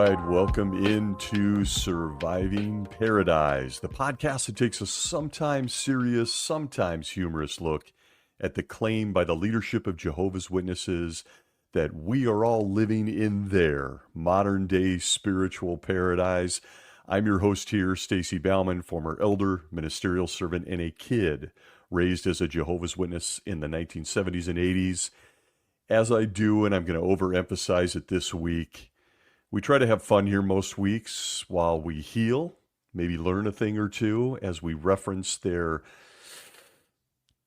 right, welcome into Surviving Paradise, the podcast that takes a sometimes serious, sometimes humorous look at the claim by the leadership of Jehovah's Witnesses that we are all living in their modern-day spiritual paradise. I'm your host here, Stacy Bauman, former elder, ministerial servant, and a kid raised as a Jehovah's Witness in the 1970s and 80s. As I do, and I'm going to overemphasize it this week, we try to have fun here most weeks while we heal, maybe learn a thing or two as we reference their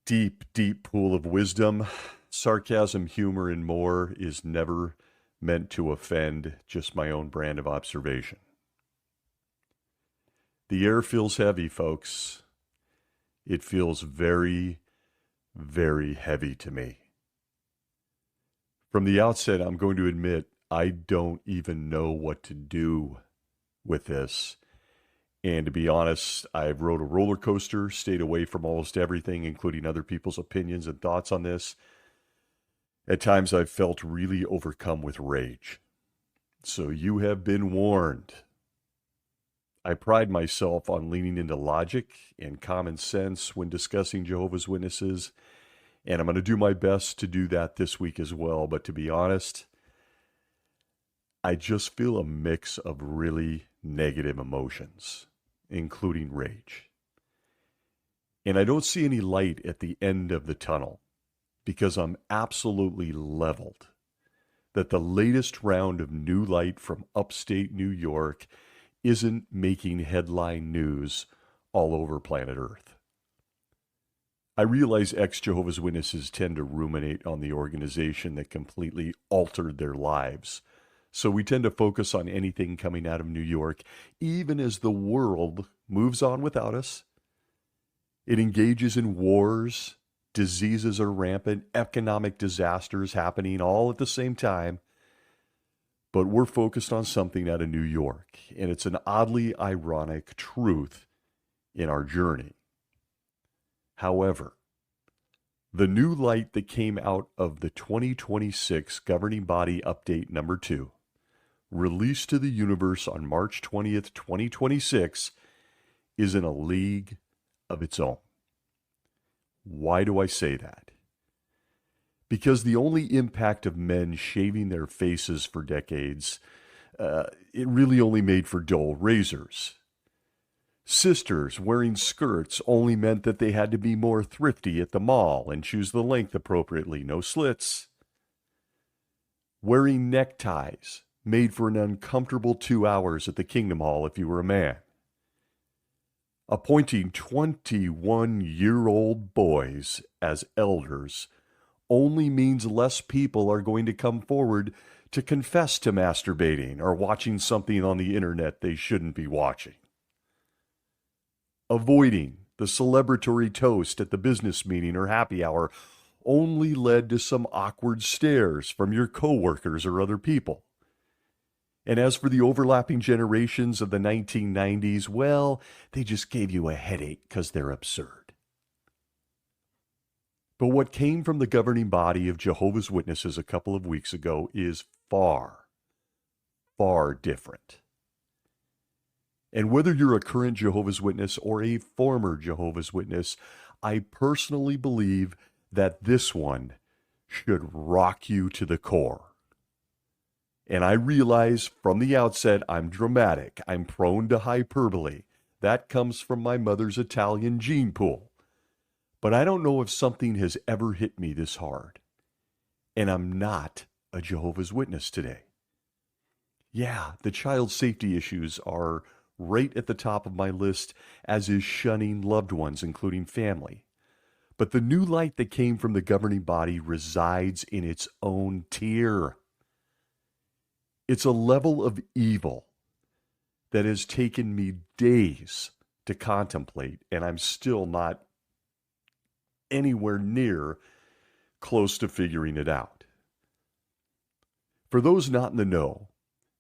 deep, deep pool of wisdom. Sarcasm, humor, and more is never meant to offend, just my own brand of observation. The air feels heavy, folks. It feels very, very heavy to me. From the outset, I'm going to admit I don't even know what to do with this. And to be honest, I've rode a roller coaster, stayed away from almost everything, including other people's opinions and thoughts on this. At times, I've felt really overcome with rage. So you have been warned. I pride myself on leaning into logic and common sense when discussing Jehovah's Witnesses, and I'm going to do my best to do that this week as well. But to be honest, I just feel a mix of really negative emotions, including rage. And I don't see any light at the end of the tunnel because I'm absolutely leveled that the latest round of new light from upstate New York isn't making headline news all over planet Earth. I realize ex-Jehovah's Witnesses tend to ruminate on the organization that completely altered their lives. So we tend to focus on anything coming out of New York, even as the world moves on without us. It engages in wars, diseases are rampant, economic disasters happening all at the same time. But we're focused on something out of New York, and it's an oddly ironic truth in our journey. However, the new light that came out of the 2026 Governing Body Update Number 2, released to the universe on March 20th, 2026, is in a league of its own. Why do I say that? Because the only impact of men shaving their faces for decades, it really only made for dull razors. Sisters wearing skirts only meant that they had to be more thrifty at the mall and choose the length appropriately, no slits. Wearing neckties made for an uncomfortable 2 hours at the Kingdom Hall if you were a man. Appointing 21-year-old boys as elders only means less people are going to come forward to confess to masturbating or watching something on the internet they shouldn't be watching. Avoiding the celebratory toast at the business meeting or happy hour only led to some awkward stares from your coworkers or other people. And as for the overlapping generations of the 1990s, well, they just gave you a headache because they're absurd. But what came from the governing body of Jehovah's Witnesses a couple of weeks ago is far, far different. And whether you're a current Jehovah's Witness or a former Jehovah's Witness, I personally believe that this one should rock you to the core. And I realize from the outset I'm dramatic. I'm prone to hyperbole. That comes from my mother's Italian gene pool. But I don't know if something has ever hit me this hard. And I'm not a Jehovah's Witness today. Yeah, the child safety issues are right at the top of my list, as is shunning loved ones, including family. But the new light that came from the governing body resides in its own tier. It's a level of evil that has taken me days to contemplate, and I'm still not anywhere near close to figuring it out. For those not in the know,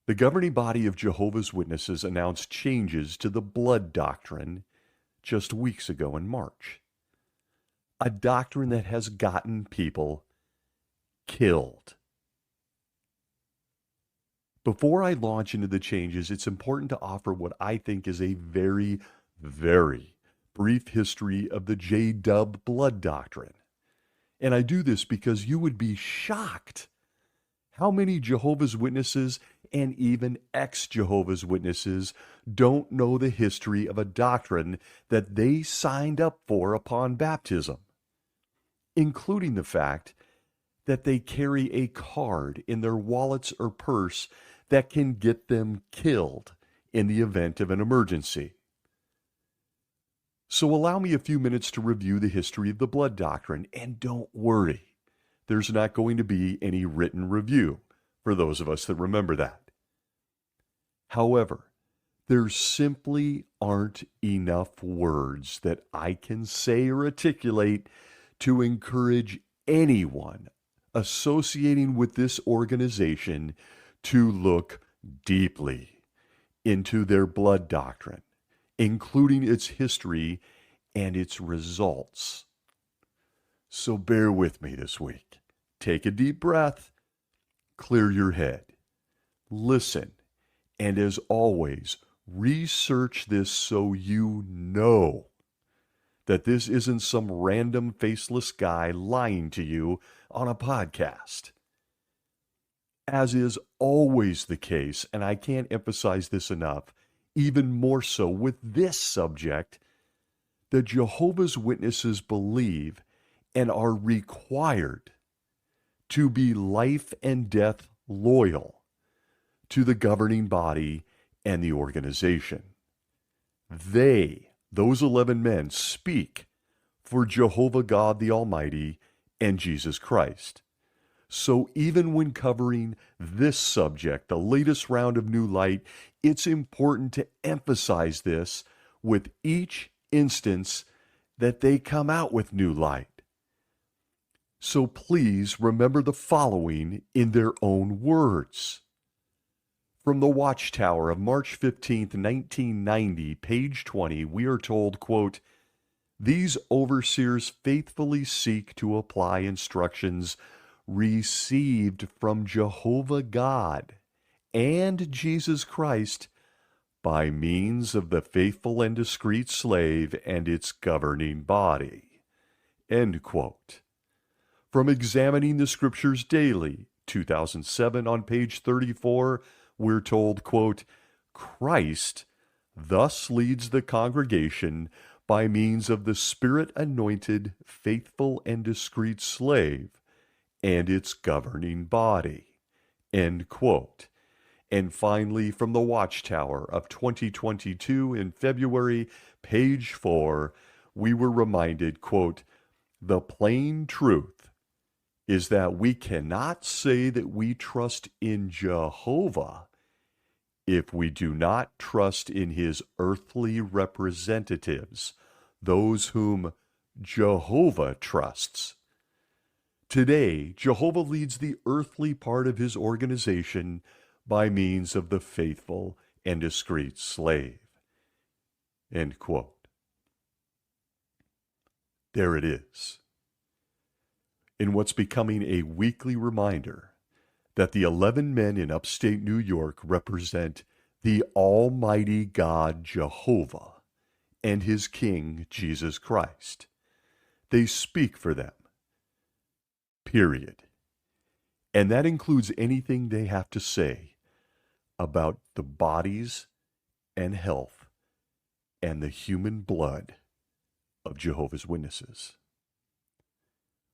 the governing body of Jehovah's Witnesses announced changes to the blood doctrine just weeks ago in March. A doctrine that has gotten people killed. Before I launch into the changes, it's important to offer what I think is a very, very brief history of the J-Dub blood doctrine. And I do this because you would be shocked how many Jehovah's Witnesses and even ex-Jehovah's Witnesses don't know the history of a doctrine that they signed up for upon baptism, including the fact that they carry a card in their wallets or purse that can get them killed in the event of an emergency. So allow me a few minutes to review the history of the blood doctrine, and don't worry, there's not going to be any written review for those of us that remember that. However, there simply aren't enough words that I can say or articulate to encourage anyone associating with this organization to look deeply into their blood doctrine, including its history and its results. So bear with me this week. Take a deep breath, clear your head, listen, and as always, research this so you know that this isn't some random faceless guy lying to you on a podcast. As is always the case, and I can't emphasize this enough, even more so with this subject, the Jehovah's Witnesses believe and are required to be life and death loyal to the governing body and the organization. They, those 11 men, speak for Jehovah God the Almighty and Jesus Christ. So even when covering this subject, the latest round of New Light, it's important to emphasize this with each instance that they come out with New Light. So please remember the following in their own words. From the Watchtower of March 15th, 1990, page 20, we are told, quote, "These overseers faithfully seek to apply instructions received from Jehovah God and Jesus Christ by means of the faithful and discreet slave and its governing body." End quote. From Examining the Scriptures Daily, 2007, on page 34, we're told, quote, "Christ thus leads the congregation by means of the Spirit-anointed, faithful, and discreet slave and its governing body." End quote. And finally, from the Watchtower of 2022 in February, page 4, we were reminded, quote, "The plain truth is that we cannot say that we trust in Jehovah if we do not trust in his earthly representatives, those whom Jehovah trusts." Today, Jehovah leads the earthly part of his organization by means of the faithful and discreet slave. End quote. There it is. In what's becoming a weekly reminder that the 11 men in upstate New York represent the Almighty God Jehovah and his King Jesus Christ. They speak for them. Period. And that includes anything they have to say about the bodies and health and the human blood of Jehovah's Witnesses.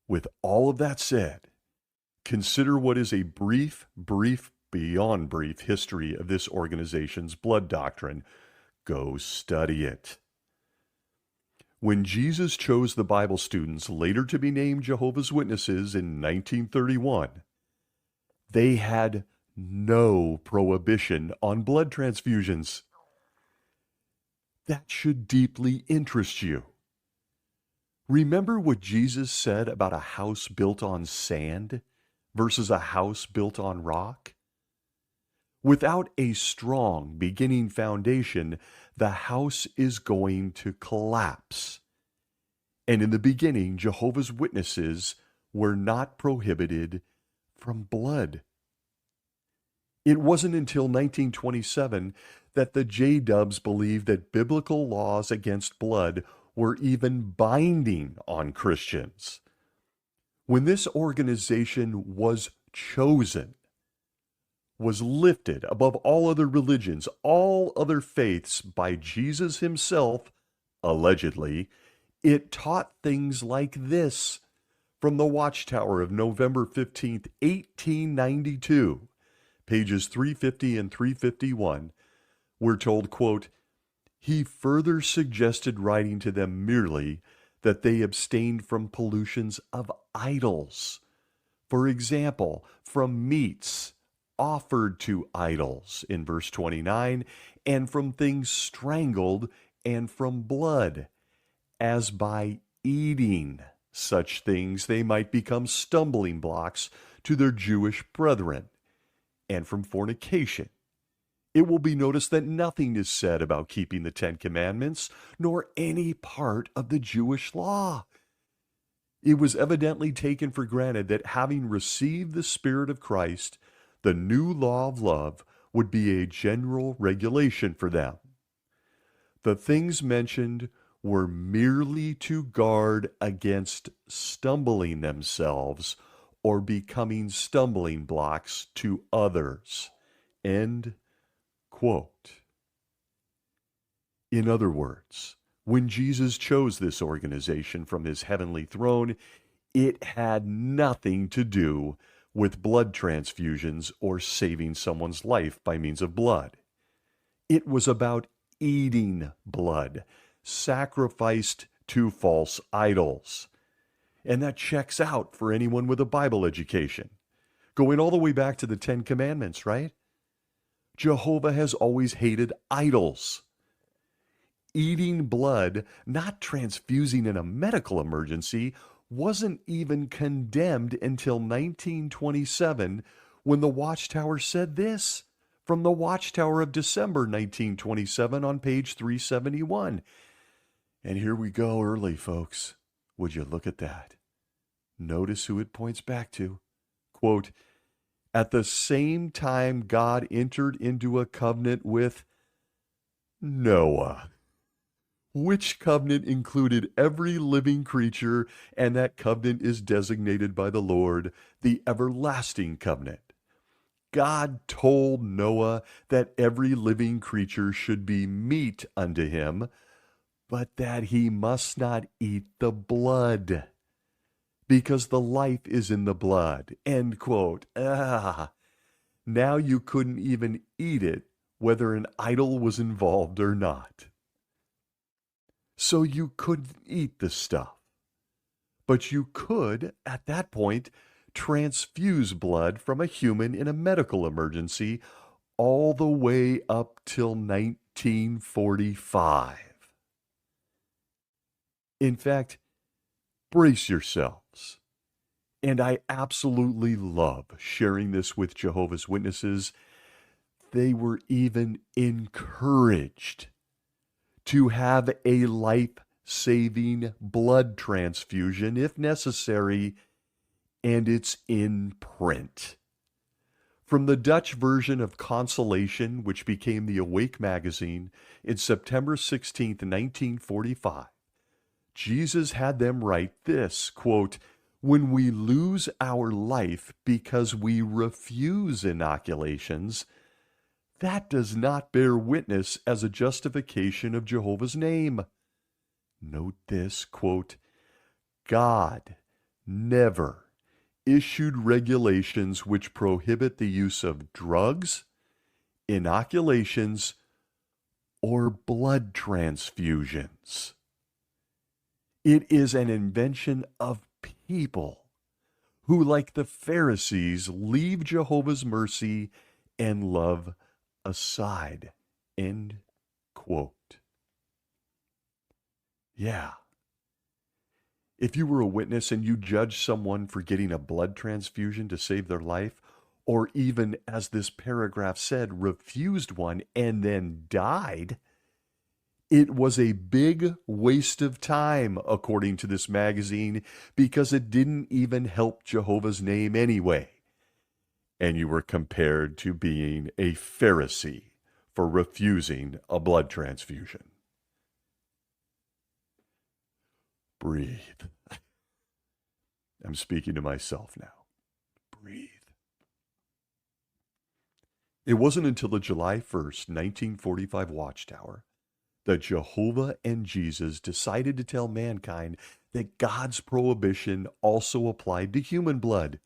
With all of that said, consider what is a brief, beyond brief history of this organization's blood doctrine. Go study it. When Jesus chose the Bible students later to be named Jehovah's Witnesses in 1931, they had no prohibition on blood transfusions. That should deeply interest you. Remember what Jesus said about a house built on sand versus a house built on rock? Without a strong beginning foundation, the house is going to collapse. And in the beginning, Jehovah's Witnesses were not prohibited from blood. It wasn't until 1927 that the J-Dubs believed that biblical laws against blood were even binding on Christians. When this organization was chosen, was lifted above all other religions, all other faiths by Jesus himself, allegedly, it taught things like this from the Watchtower of November 15th, 1892, pages 350 and 351. We're told, quote, he further suggested writing to them merely that they abstained from pollutions of idols. For example, from meats offered to idols in verse 29, and from things strangled, and from blood, as by eating such things they might become stumbling blocks to their Jewish brethren, and from fornication. It will be noticed that nothing is said about keeping the Ten Commandments, nor any part of the Jewish law. It was evidently taken for granted that having received the Spirit of Christ, the new law of love would be a general regulation for them. The things mentioned were merely to guard against stumbling themselves or becoming stumbling blocks to others. End quote. In other words, when Jesus chose this organization from his heavenly throne, it had nothing to do with blood transfusions or saving someone's life by means of blood. It was about eating blood, sacrificed to false idols. And that checks out for anyone with a Bible education. Going all the way back to the Ten Commandments, right? Jehovah has always hated idols. Eating blood, not transfusing in a medical emergency, wasn't even condemned until 1927 when the Watchtower said this from the Watchtower of December 1927 on page 371. And here we go early, folks. Would you look at that? Notice who it points back to. Quote, at the same time God entered into a covenant with Noah, which covenant included every living creature, and that covenant is designated by the Lord, the everlasting covenant. God told Noah that every living creature should be meat unto him, but that he must not eat the blood, because the life is in the blood. End quote. Now you couldn't even eat it, whether an idol was involved or not. So you couldn't eat the stuff. But you could, at that point, transfuse blood from a human in a medical emergency all the way up till 1945. In fact, brace yourselves. And I absolutely love sharing this with Jehovah's Witnesses. They were even encouraged to have a life-saving blood transfusion if necessary, and it's in print. From the Dutch version of Consolation, which became the Awake magazine in September 16, 1945, Jesus had them write this, quote, when we lose our life because we refuse inoculations, that does not bear witness as a justification of Jehovah's name. Note this, quote, God never issued regulations which prohibit the use of drugs, inoculations, or blood transfusions. It is an invention of people who, like the Pharisees, leave Jehovah's mercy and love aside. End quote. Yeah. If you were a witness and you judged someone for getting a blood transfusion to save their life, or even, as this paragraph said, refused one and then died, it was a big waste of time, according to this magazine, because it didn't even help Jehovah's name anyway. and you were compared to being a Pharisee for refusing a blood transfusion. Breathe. I'm speaking to myself now. Breathe. It wasn't until the July 1st, 1945 Watchtower that Jehovah and Jesus decided to tell mankind that God's prohibition also applied to human blood.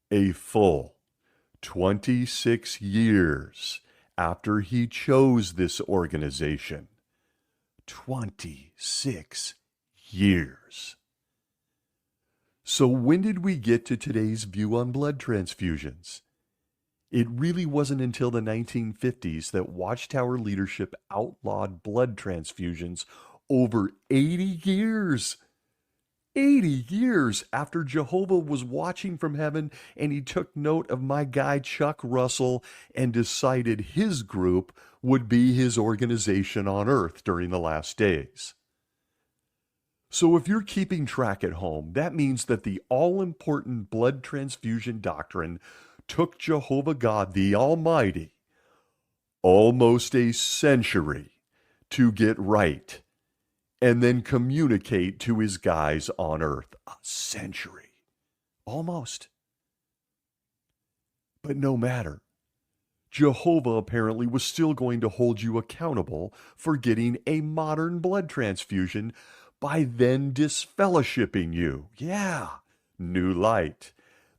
A full 26 years after he chose this organization. 26 years. So when did we get to today's view on blood transfusions? It really wasn't until the 1950s that Watchtower leadership outlawed blood transfusions over 80 years. 80 years after Jehovah was watching from heaven and he took note of my guy Chuck Russell and decided his group would be his organization on earth during the last days. So if you're keeping track at home, that means that the all-important blood transfusion doctrine took Jehovah God, the Almighty, almost a century to get right and then communicate to his guys on earth. A century. Almost. But no matter. Jehovah apparently was still going to hold you accountable for getting a modern blood transfusion by then disfellowshipping you. Yeah, new light.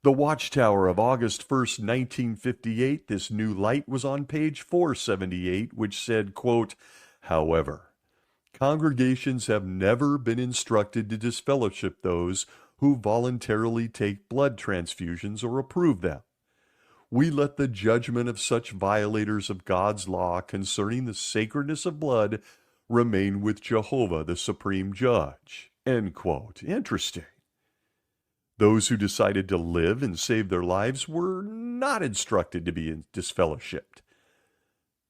The Watchtower of August 1st, 1958, this new light was on page 478, which said, quote, "However, congregations have never been instructed to disfellowship those who voluntarily take blood transfusions or approve them. We let the judgment of such violators of God's law concerning the sacredness of blood remain with Jehovah, the supreme judge." End quote. Interesting. Those who decided to live and save their lives were not instructed to be disfellowshipped.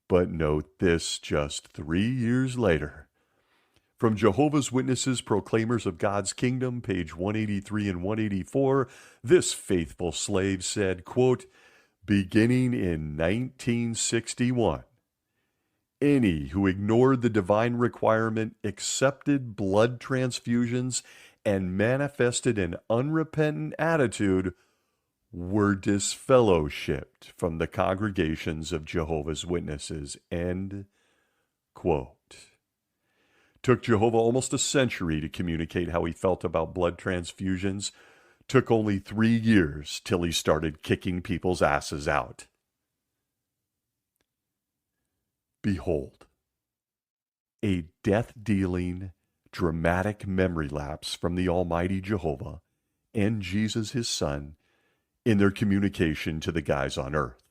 But note this, just 3 years later. From Jehovah's Witnesses, Proclaimers of God's Kingdom, page 183 and 184, this faithful slave said, quote, "Beginning in 1961, any who ignored the divine requirement, accepted blood transfusions, and manifested an unrepentant attitude were disfellowshipped from the congregations of Jehovah's Witnesses." End quote. Took Jehovah almost a century to communicate how he felt about blood transfusions. Took only 3 years till he started kicking people's asses out. Behold, a death-dealing, dramatic memory lapse from the Almighty Jehovah and Jesus, his Son, in their communication to the guys on earth.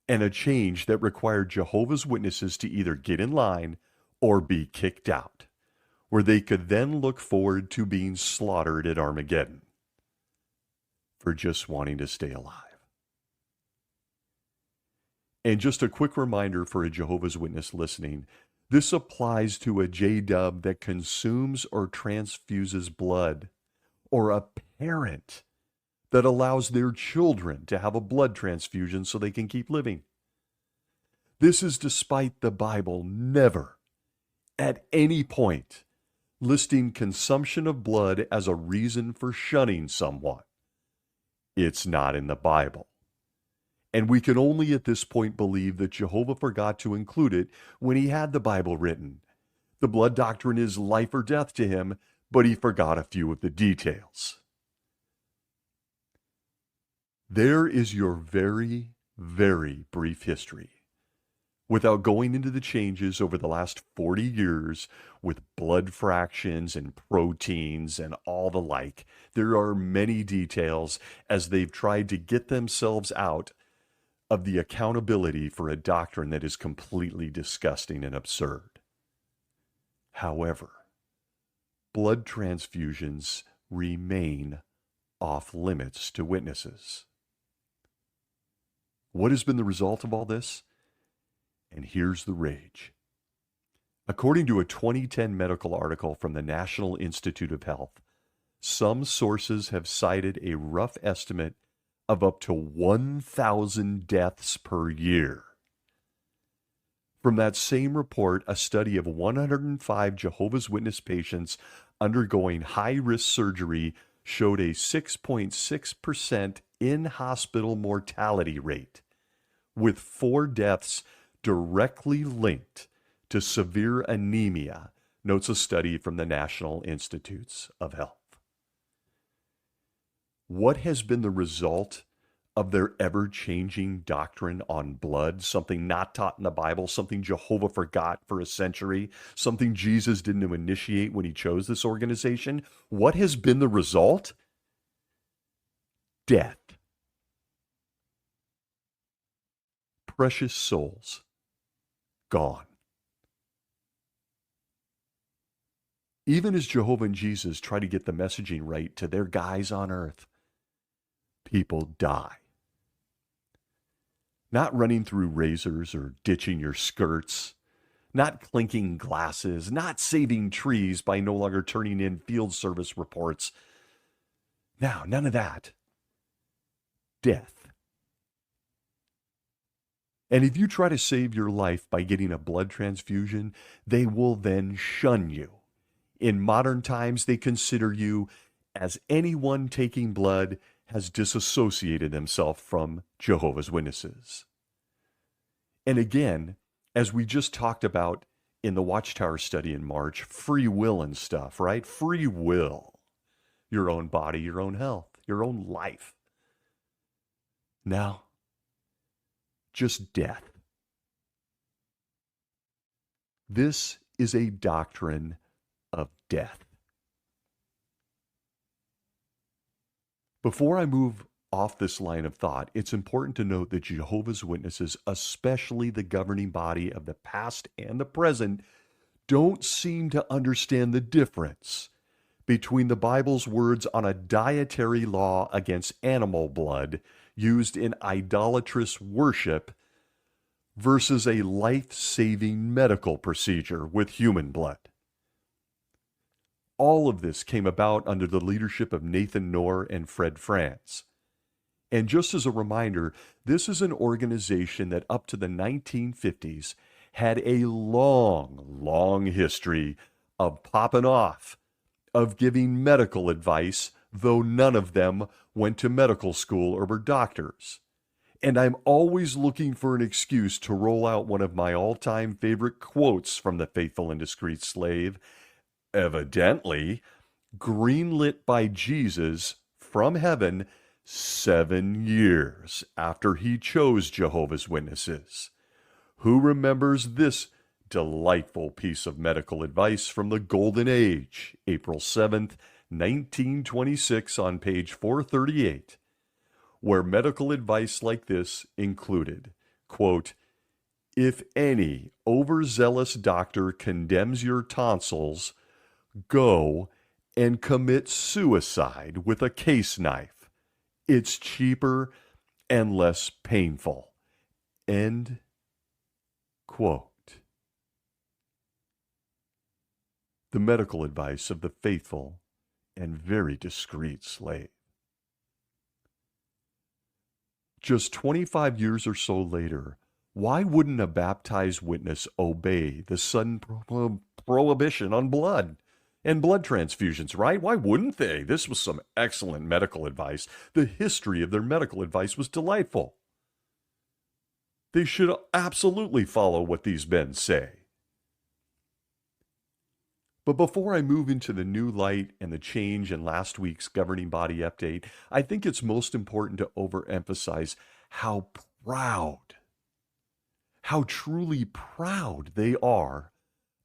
And a change that required Jehovah's Witnesses to either get in line or be kicked out, where they could then look forward to being slaughtered at Armageddon for just wanting to stay alive. And just a quick reminder for a Jehovah's Witness listening, this applies to a J-dub that consumes or transfuses blood, or a parent that allows their children to have a blood transfusion so they can keep living. This is despite the Bible never, at any point, listing consumption of blood as a reason for shunning someone. It's not in the Bible. And we can only at this point believe that Jehovah forgot to include it when he had the Bible written. The blood doctrine is life or death to him, but he forgot a few of the details. There is your very, very brief history. Without going into the changes over the last 40 years with blood fractions and proteins and all the like, there are many details as they've tried to get themselves out of the accountability for a doctrine that is completely disgusting and absurd. However, blood transfusions remain off limits to witnesses. What has been the result of all this? And here's the rage. According to a 2010 medical article from the National Institute of Health, some sources have cited a rough estimate of up to 1,000 deaths per year. From that same report, a study of 105 Jehovah's Witness patients undergoing high-risk surgery showed a 6.6% in-hospital mortality rate, with 4 deaths directly linked to severe anemia, notes a study from the National Institutes of Health. What has been the result of their ever-changing doctrine on blood, something not taught in the Bible, something Jehovah forgot for a century, something Jesus didn't initiate when he chose this organization? What has been the result? Death. Precious souls gone. Even as Jehovah and Jesus try to get the messaging right to their guys on earth, people die. Not running through razors or ditching your skirts, not clinking glasses, not saving trees by no longer turning in field service reports. Now, none of that. Death. And if you try to save your life by getting a blood transfusion, they will then shun you. In modern times, they consider you as anyone taking blood has disassociated himself from Jehovah's Witnesses. And again, as we just talked about in the Watchtower study in March, free will and stuff, right? Free will. Your own body, your own health, your own life. Now, just death. This is a doctrine of death. Before I move off this line of thought, it's important to note that Jehovah's Witnesses, especially the governing body of the past and the present, don't seem to understand the difference between the Bible's words on a dietary law against animal blood used in idolatrous worship versus a life-saving medical procedure with human blood. All of this came about under the leadership of Nathan Knorr and Fred France. And just as a reminder, this is an organization that up to the 1950s had a long history of popping off, of giving medical advice, though none of them went to medical school or were doctors. And I'm always looking for an excuse to roll out one of my all-time favorite quotes from the Faithful and Discreet Slave, evidently greenlit by Jesus from heaven 7 years after he chose Jehovah's Witnesses. Who remembers this delightful piece of medical advice from the Golden Age, April 7th, 1926, on page 438, where medical advice like this included, quote, "If any overzealous doctor condemns your tonsils, go and commit suicide with a case knife. It's cheaper and less painful." End quote. The medical advice of the faithful and very discreet slave. Just 25 years or so later, why wouldn't a baptized witness obey the sudden prohibition on blood and blood transfusions, right? Why wouldn't they? This was some excellent medical advice. The history of their medical advice was delightful. They should absolutely follow what these men say. But before I move into the new light and the change in last week's governing body update, I think it's most important to overemphasize how truly proud they are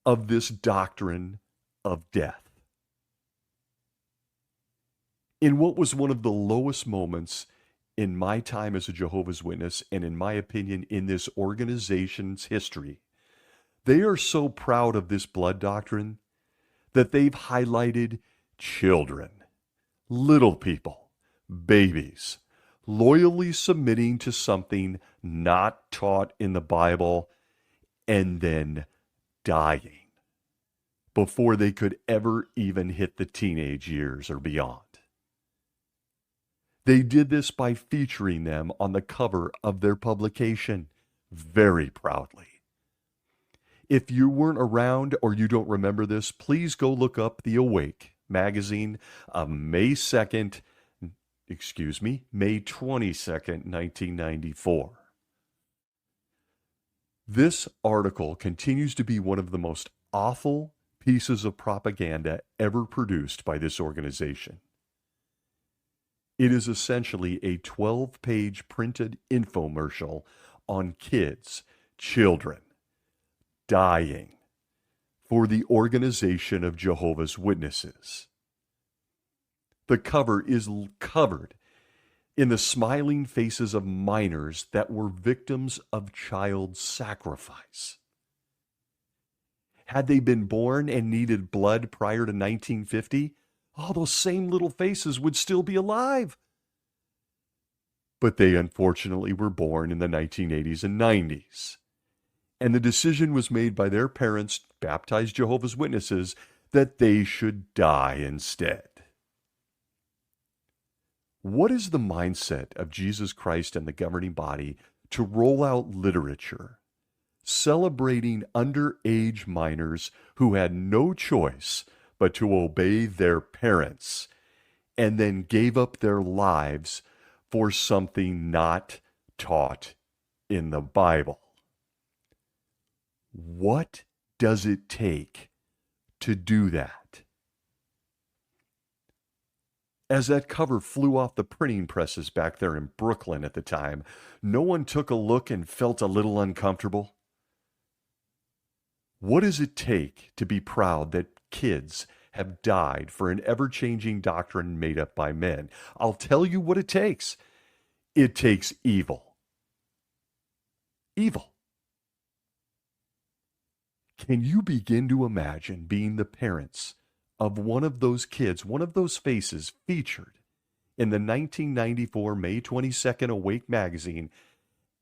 of this doctrine of death. In what was one of the lowest moments in my time as a Jehovah's Witness, and in my opinion, in this organization's history, they are so proud of this blood doctrine that they've highlighted children, little people, babies, loyally submitting to something not taught in the Bible, and then dying before they could ever even hit the teenage years or beyond. They did this by featuring them on the cover of their publication very proudly. If you weren't around or you don't remember this, please go look up the Awake magazine of May 22nd, May 22nd, 1994. This article continues to be one of the most awful pieces of propaganda ever produced by this organization. It is essentially a 12-page printed infomercial on kids, children, dying for the organization of Jehovah's Witnesses. The cover is covered in the smiling faces of minors that were victims of child sacrifice. Had they been born and needed blood prior to 1950, all those same little faces would still be alive. But they unfortunately were born in the 1980s and 90s. And the decision was made by their parents, baptized Jehovah's Witnesses, that they should die instead. What is the mindset of Jesus Christ and the governing body to roll out literature celebrating underage minors who had no choice but to obey their parents and then gave up their lives for something not taught in the Bible? What does it take to do that? As that cover flew off the printing presses back there in Brooklyn at the time, no one took a look and felt a little uncomfortable. What does it take to be proud that kids have died for an ever-changing doctrine made up by men? I'll tell you what it takes. It takes evil. Evil. Can you begin to imagine being the parents of one of those kids, one of those faces featured in the 1994 May 22nd Awake magazine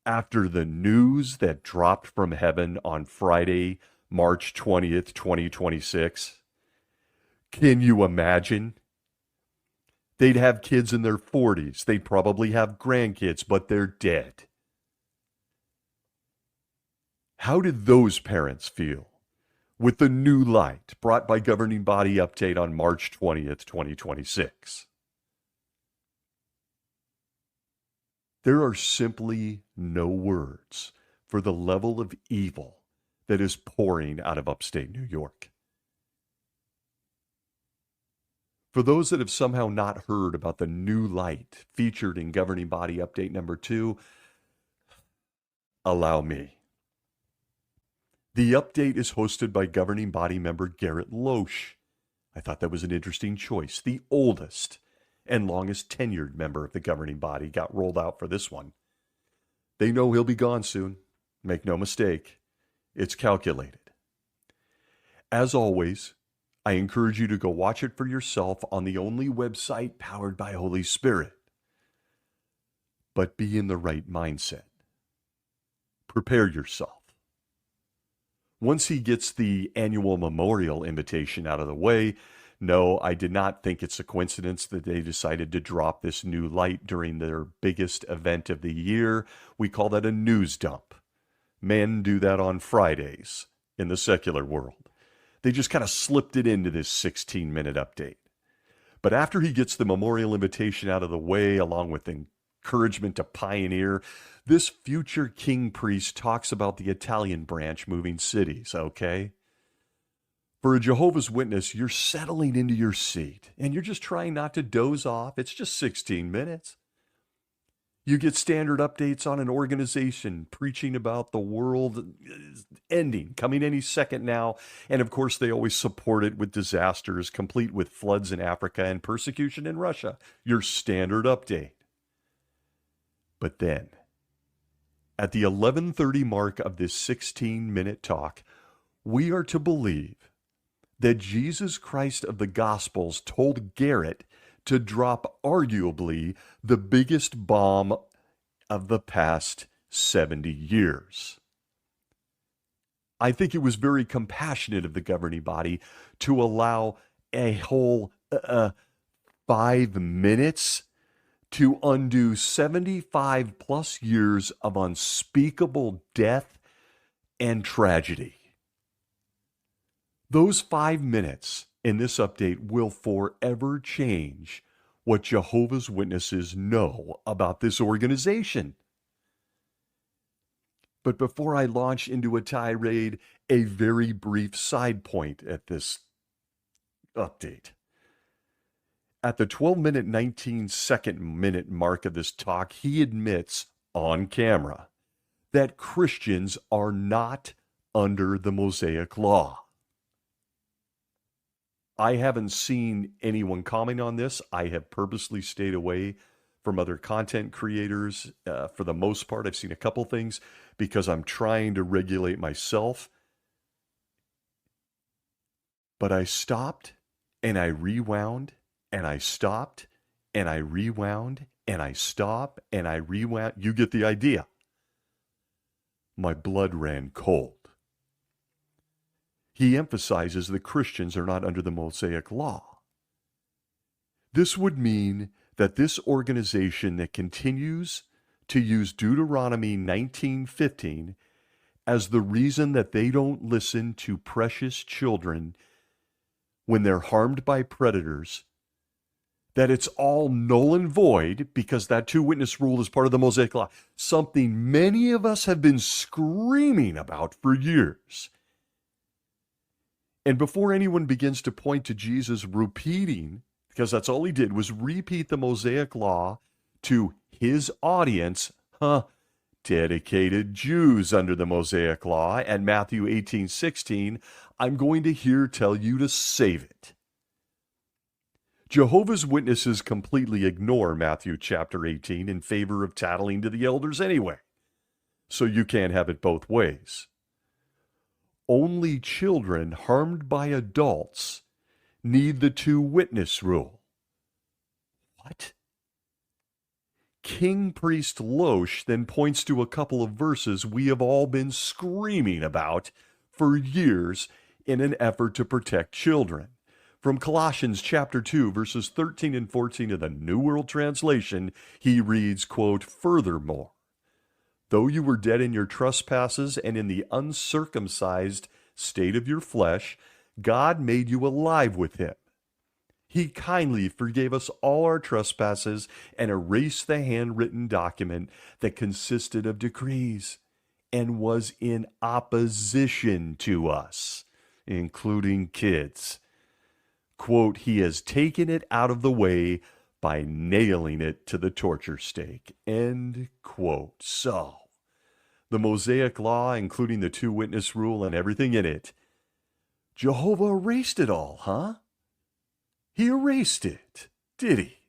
after the news that dropped from heaven on Friday, March 20th, 2026? Can you imagine? They'd have kids in their 40s. They'd probably have grandkids, but they're dead. How did those parents feel with the new light brought by governing body update on March 20th, 2026? There are simply no words for the level of evil that is pouring out of upstate New York. For those that have somehow not heard about the new light featured in governing body update number 2, allow me. The update is hosted by governing body member Garrett Loesch. I thought that was an interesting choice. The oldest and longest tenured member of the governing body got rolled out for this one. They know he'll be gone soon. Make no mistake. It's calculated. As always, I encourage you to go watch it for yourself on the only website powered by Holy Spirit. But be in the right mindset. Prepare yourself. Once he gets the annual memorial invitation out of the way, no, I did not think it's a coincidence that they decided to drop this new light during their biggest event of the year. We call that a news dump. Men do that on Fridays in the secular world. They just kind of slipped it into this 16-minute update. But after he gets the memorial invitation out of the way, along with encouragement to pioneer, this future king priest talks about the Italian branch moving cities, okay? For a Jehovah's Witness, you're settling into your seat, and you're just trying not to doze off. It's just 16 minutes. You get standard updates on an organization preaching about the world ending, coming any second now. And of course, they always support it with disasters, complete with floods in Africa and persecution in Russia. Your standard update. But then, at the 11:30 mark of this 16-minute talk, we are to believe that Jesus Christ of the Gospels told Garrett to drop arguably the biggest bomb of the past 70 years. I think it was very compassionate of the governing body to allow a whole 5 minutes to undo 75 plus years of unspeakable death and tragedy. Those 5 minutes in this update will forever change what Jehovah's Witnesses know about this organization. But before I launch into a tirade, a very brief side point at this update. At the 12-minute, 19-second minute mark of this talk, he admits on camera that Christians are not under the Mosaic law. I haven't seen anyone comment on this. I have purposely stayed away from other content creators. For the most part, I've seen a couple things because I'm trying to regulate myself. But I stopped and I rewound and I stopped and I rewound and I stopped and I rewound. You get the idea. My blood ran cold. He emphasizes that Christians are not under the Mosaic law. This would mean that this organization that continues to use Deuteronomy 19:15 as the reason that they don't listen to precious children when they're harmed by predators, that it's all null and void because that two-witness rule is part of the Mosaic law, something many of us have been screaming about for years. And before anyone begins to point to Jesus repeating, because that's all he did, was repeat the Mosaic law to his audience, dedicated Jews under the Mosaic law, and Matthew 18:16, I'm going to tell you to save it. Jehovah's Witnesses completely ignore Matthew chapter 18 in favor of tattling to the elders anyway. So you can't have it both ways. Only children harmed by adults need the two-witness rule. What? King Priest Loesch then points to a couple of verses we have all been screaming about for years in an effort to protect children. From Colossians chapter 2, verses 13 and 14 of the New World Translation, he reads, quote, "Furthermore, though you were dead in your trespasses and in the uncircumcised state of your flesh, God made you alive with him. He kindly forgave us all our trespasses and erased the handwritten document that consisted of decrees and was in opposition to us," including kids. Quote, "He has taken it out of the way by nailing it to the torture stake," end quote. So, the Mosaic law, including the two-witness rule and everything in it, Jehovah erased it all, huh? He erased it, did he?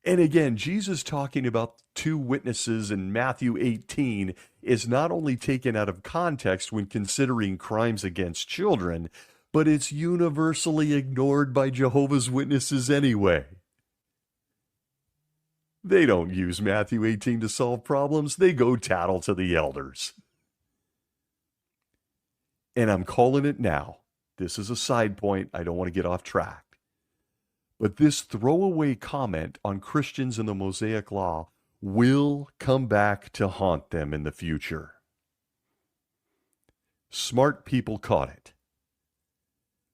And again, Jesus talking about two witnesses in Matthew 18 is not only taken out of context when considering crimes against children, but it's universally ignored by Jehovah's Witnesses anyway. They don't use Matthew 18 to solve problems. They go tattle to the elders. And I'm calling it now. This is a side point. I don't want to get off track. But this throwaway comment on Christians in the Mosaic law will come back to haunt them in the future. Smart people caught it.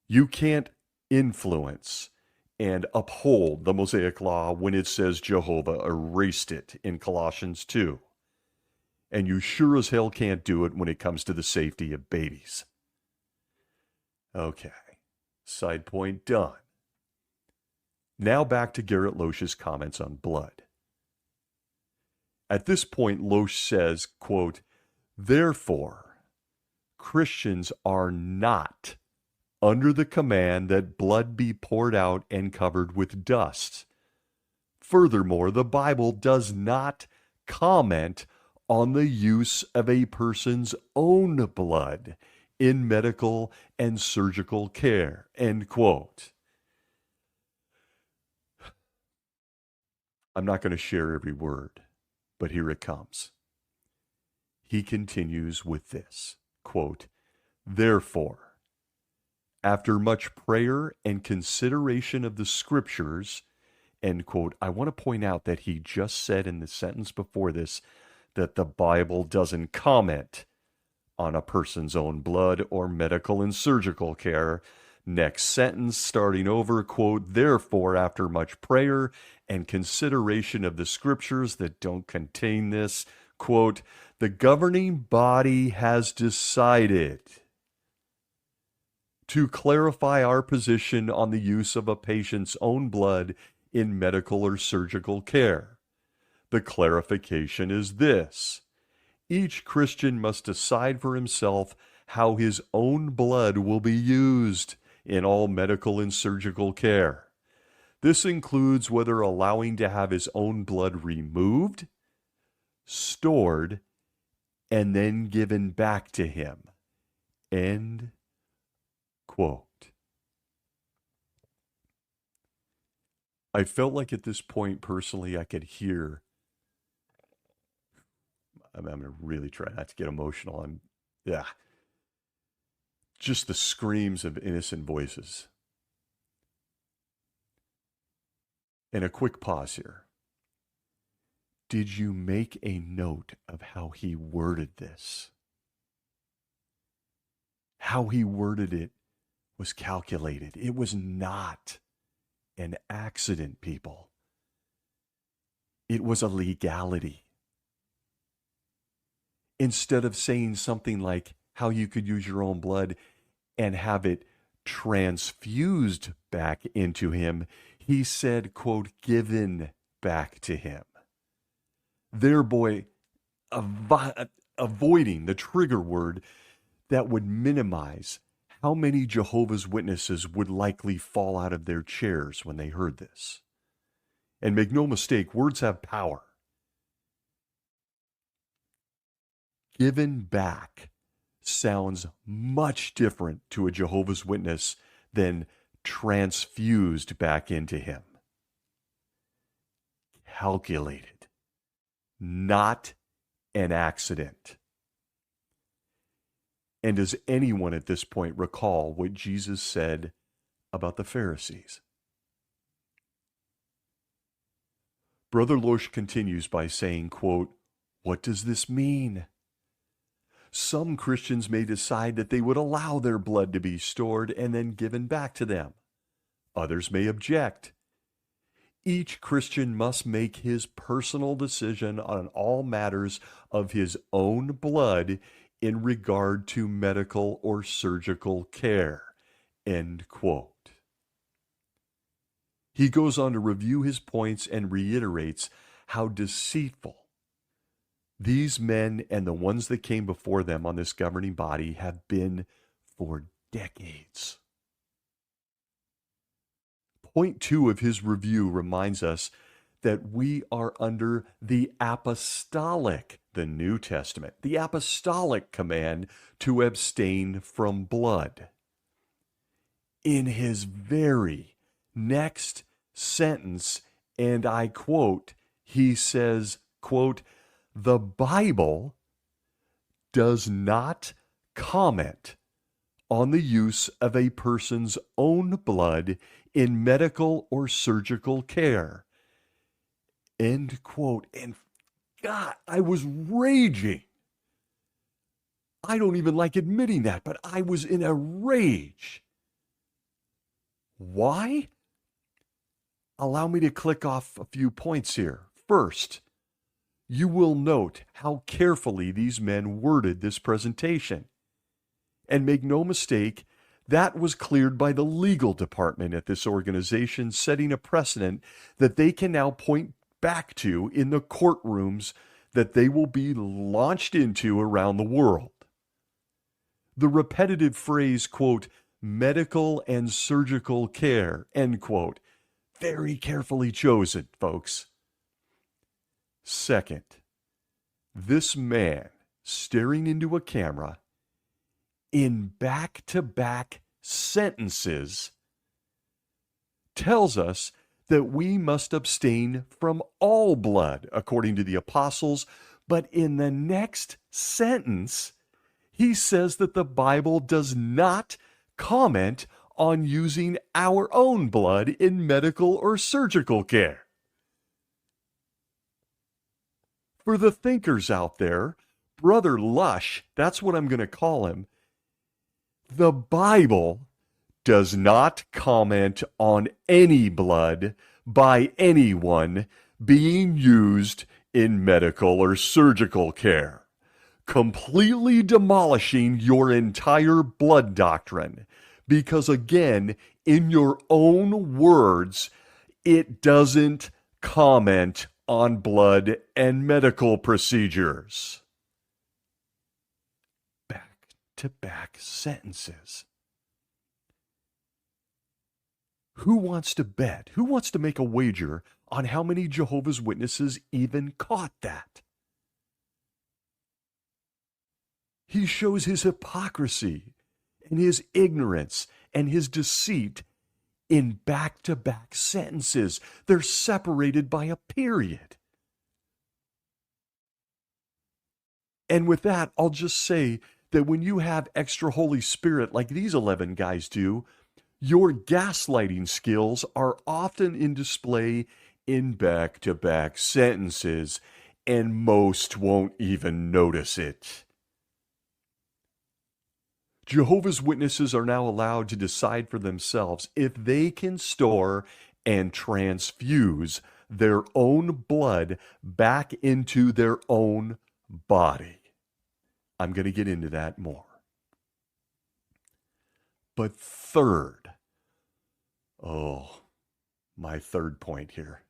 You can't influence and uphold the Mosaic law when it says Jehovah erased it in Colossians 2. And you sure as hell can't do it when it comes to the safety of babies. Okay, side point done. Now back to Garrett Loesch's comments on blood. At this point, Loesch says, quote, "Therefore, Christians are not under the command that blood be poured out and covered with dust. Furthermore, the Bible does not comment on the use of a person's own blood in medical and surgical care," end quote. I'm not going to share every word, but here it comes. He continues with this, quote, "Therefore, after much prayer and consideration of the Scriptures, end quote. I want to point out that he just said in the sentence before this that the Bible doesn't comment on a person's own blood or medical and surgical care. Next sentence, starting over, quote, therefore, after much prayer and consideration of the scriptures that don't contain this, quote, the governing body has decided to clarify our position on the use of a patient's own blood in medical or surgical care. The clarification is this: each Christian must decide for himself how his own blood will be used in all medical and surgical care. This includes whether allowing to have his own blood removed, stored, and then given back to him. End quote. I felt like at this point, personally, I could hear, I'm going to really try not to get emotional. Just the screams of innocent voices. And a quick pause here. Did you make a note of how he worded this? How he worded it was calculated. It was not an accident, people. It was a legality. Instead of saying something like how you could use your own blood and have it transfused back into him, he said, quote, given back to him. Thereby avoiding the trigger word that would minimize how many Jehovah's Witnesses would likely fall out of their chairs when they heard this. And make no mistake, words have power. Given back sounds much different to a Jehovah's Witness than transfused back into him. Calculated, not an accident. And does anyone at this point recall what Jesus said about the Pharisees? Brother Loesch continues by saying, quote, what does this mean? Some Christians may decide that they would allow their blood to be stored and then given back to them. Others may object. Each Christian must make his personal decision on all matters of his own blood in regard to medical or surgical care. End quote. He goes on to review his points and reiterates how deceitful these men and the ones that came before them on this governing body have been for decades. Point 2 of his review reminds us that we are under the apostolic, the New Testament, the apostolic command to abstain from blood. In his very next sentence, and I quote, he says, quote, the Bible does not comment on the use of a person's own blood in medical or surgical care. End quote. And God, I was raging. I don't even like admitting that, but I was in a rage. Why? Allow me to click off a few points here. First, you will note how carefully these men worded this presentation. And make no mistake, that was cleared by the legal department at this organization, setting a precedent that they can now point back to in the courtrooms that they will be launched into around the world. The repetitive phrase, quote, medical and surgical care, end quote, very carefully chosen, folks. Second, this man staring into a camera in back-to-back sentences tells us that we must abstain from all blood, according to the apostles, but in the next sentence, he says that the Bible does not comment on using our own blood in medical or surgical care. For the thinkers out there, Brother Lush, that's what I'm going to call him, the Bible does not comment on any blood by anyone being used in medical or surgical care, completely demolishing your entire blood doctrine. Because again, in your own words, it doesn't comment on blood and medical procedures. Back-to-back sentences. Who wants to bet? Who wants to make a wager on how many Jehovah's Witnesses even caught that? He shows his hypocrisy and his ignorance and his deceit in back-to-back sentences. They're separated by a period. And with that, I'll just say that when you have extra Holy Spirit like these 11 guys do, your gaslighting skills are often in display in back-to-back sentences, and most won't even notice it. Jehovah's Witnesses are now allowed to decide for themselves if they can store and transfuse their own blood back into their own body. I'm going to get into that more. But third, my third point here.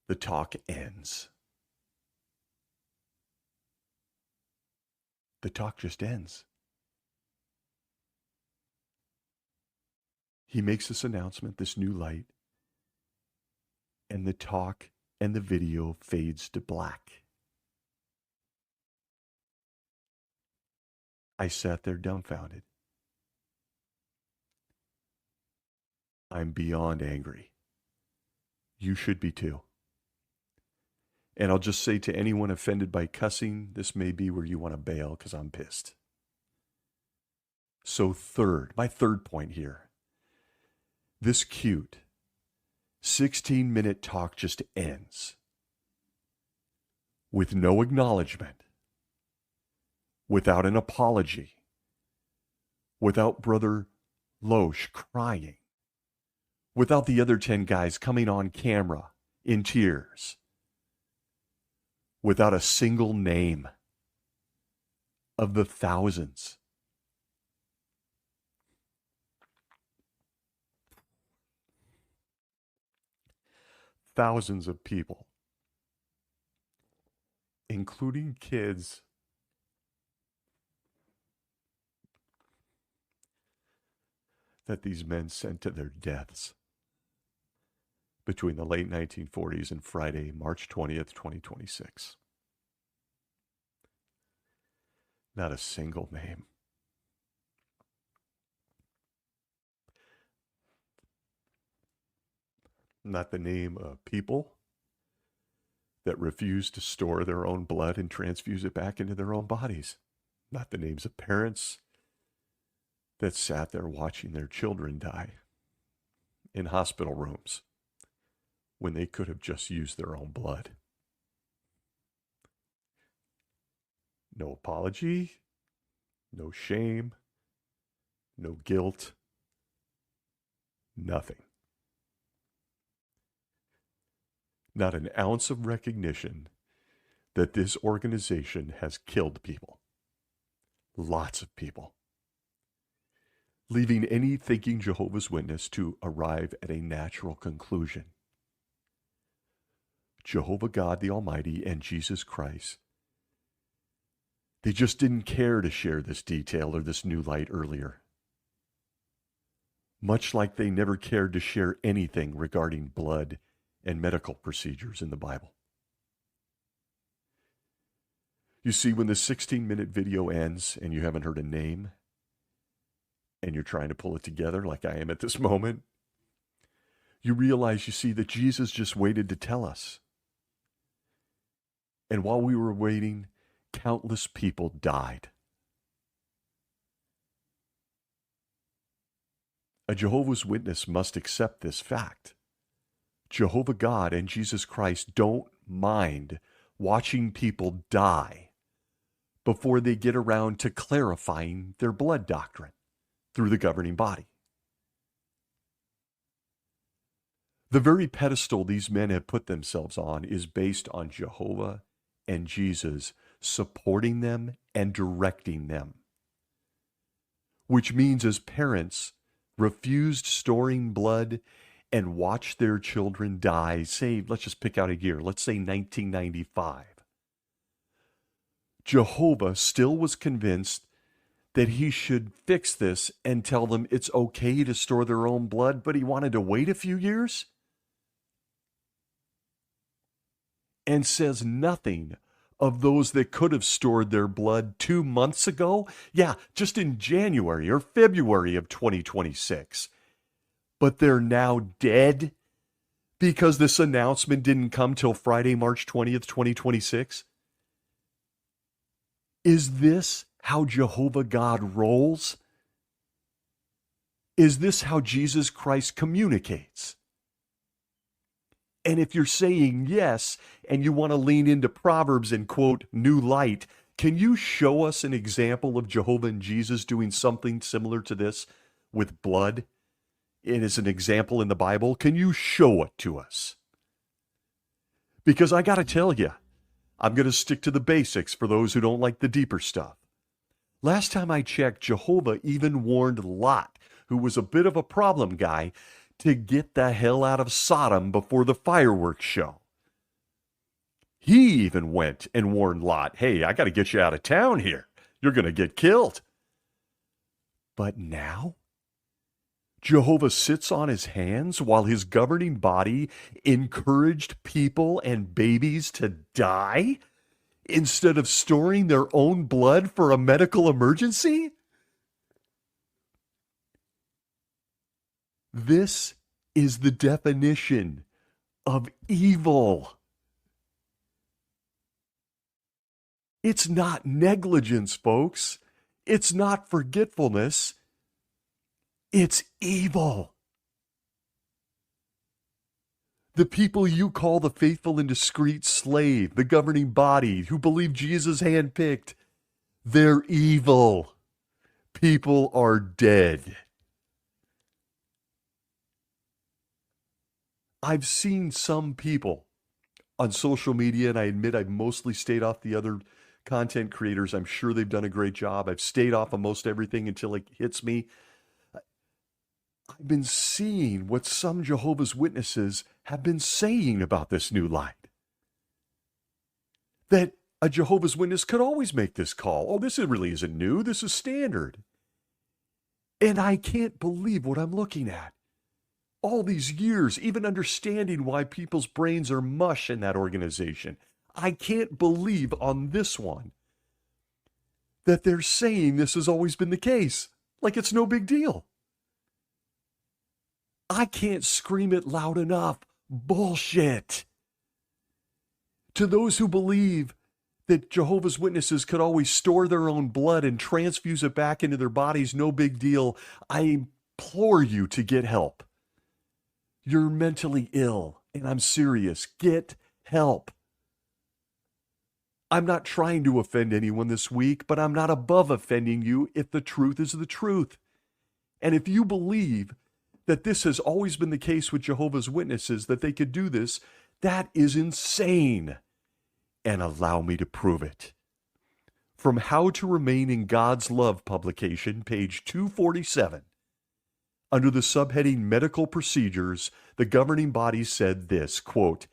The talk ends. The talk just ends. He makes this announcement, this new light, and the talk and the video fades to black. I sat there dumbfounded. I'm beyond angry. You should be too. And I'll just say to anyone offended by cussing, this may be where you want to bail because I'm pissed. So my third point here. This cute 16-minute talk just ends with no acknowledgement, without an apology, without Brother Loesch crying, without the other 10 guys coming on camera in tears, without a single name of the thousands. Thousands of people, including kids, that these men sent to their deaths between the late 1940s and Friday, March 20th, 2026. Not a single name. Not the name of people that refuse to store their own blood and transfuse it back into their own bodies. Not the names of parents that sat there watching their children die in hospital rooms when they could have just used their own blood. No apology, no shame, no guilt, nothing. Not an ounce of recognition that this organization has killed people. Lots of people. Leaving any thinking Jehovah's Witness to arrive at a natural conclusion. Jehovah God the Almighty and Jesus Christ, they just didn't care to share this detail or this new light earlier. Much like they never cared to share anything regarding blood and medical procedures in the Bible. You see, when the 16-minute video ends and you haven't heard a name, and you're trying to pull it together like I am at this moment, you realize, you see, that Jesus just waited to tell us. And while we were waiting, countless people died. A Jehovah's Witness must accept this fact. Jehovah God and Jesus Christ don't mind watching people die before they get around to clarifying their blood doctrine through the governing body. The very pedestal these men have put themselves on is based on Jehovah and Jesus supporting them and directing them, which means as parents refused storing blood and watched their children die, say, let's just pick out a year, let's say 1995. Jehovah still was convinced that he should fix this and tell them it's okay to store their own blood, but he wanted to wait a few years? And says nothing of those that could have stored their blood 2 months ago. Yeah, just in January or February of 2026. But they're now dead because this announcement didn't come till Friday, March 20th, 2026. Is this how Jehovah God rolls? Is this how Jesus Christ communicates? And if you're saying yes, and you want to lean into Proverbs and quote, new light, can you show us an example of Jehovah and Jesus doing something similar to this with blood? It is an example in the Bible. Can you show it to us? Because I got to tell you, I'm going to stick to the basics for those who don't like the deeper stuff. Last time I checked, Jehovah even warned Lot, who was a bit of a problem guy, to get the hell out of Sodom before the fireworks show. He even went and warned Lot, hey, I got to get you out of town here. You're going to get killed. But now, Jehovah sits on his hands while his governing body encouraged people and babies to die instead of storing their own blood for a medical emergency? This is the definition of evil. It's not negligence, folks. It's not forgetfulness. It's evil. The people you call the faithful and discreet slave, the governing body, who believe Jesus handpicked, they're evil. People are dead. I've seen some people on social media, and I admit I've mostly stayed off the other content creators. I'm sure they've done a great job. I've stayed off of most everything until it hits me. I've been seeing what some Jehovah's Witnesses have been saying about this new light. That a Jehovah's Witness could always make this call. Oh, this really isn't new. This is standard. And I can't believe what I'm looking at. All these years, even understanding why people's brains are mush in that organization. I can't believe on this one that they're saying this has always been the case. Like it's no big deal. I can't scream it loud enough. Bullshit. To those who believe that Jehovah's Witnesses could always store their own blood and transfuse it back into their bodies, no big deal, I implore you to get help. You're mentally ill, and I'm serious. Get help. I'm not trying to offend anyone this week, but I'm not above offending you if the truth is the truth. And if you believe that this has always been the case with Jehovah's Witnesses, that they could do this, that is insane. And allow me to prove it. From How to Remain in God's Love publication, page 247. Under the subheading Medical Procedures, the governing body said this, quote,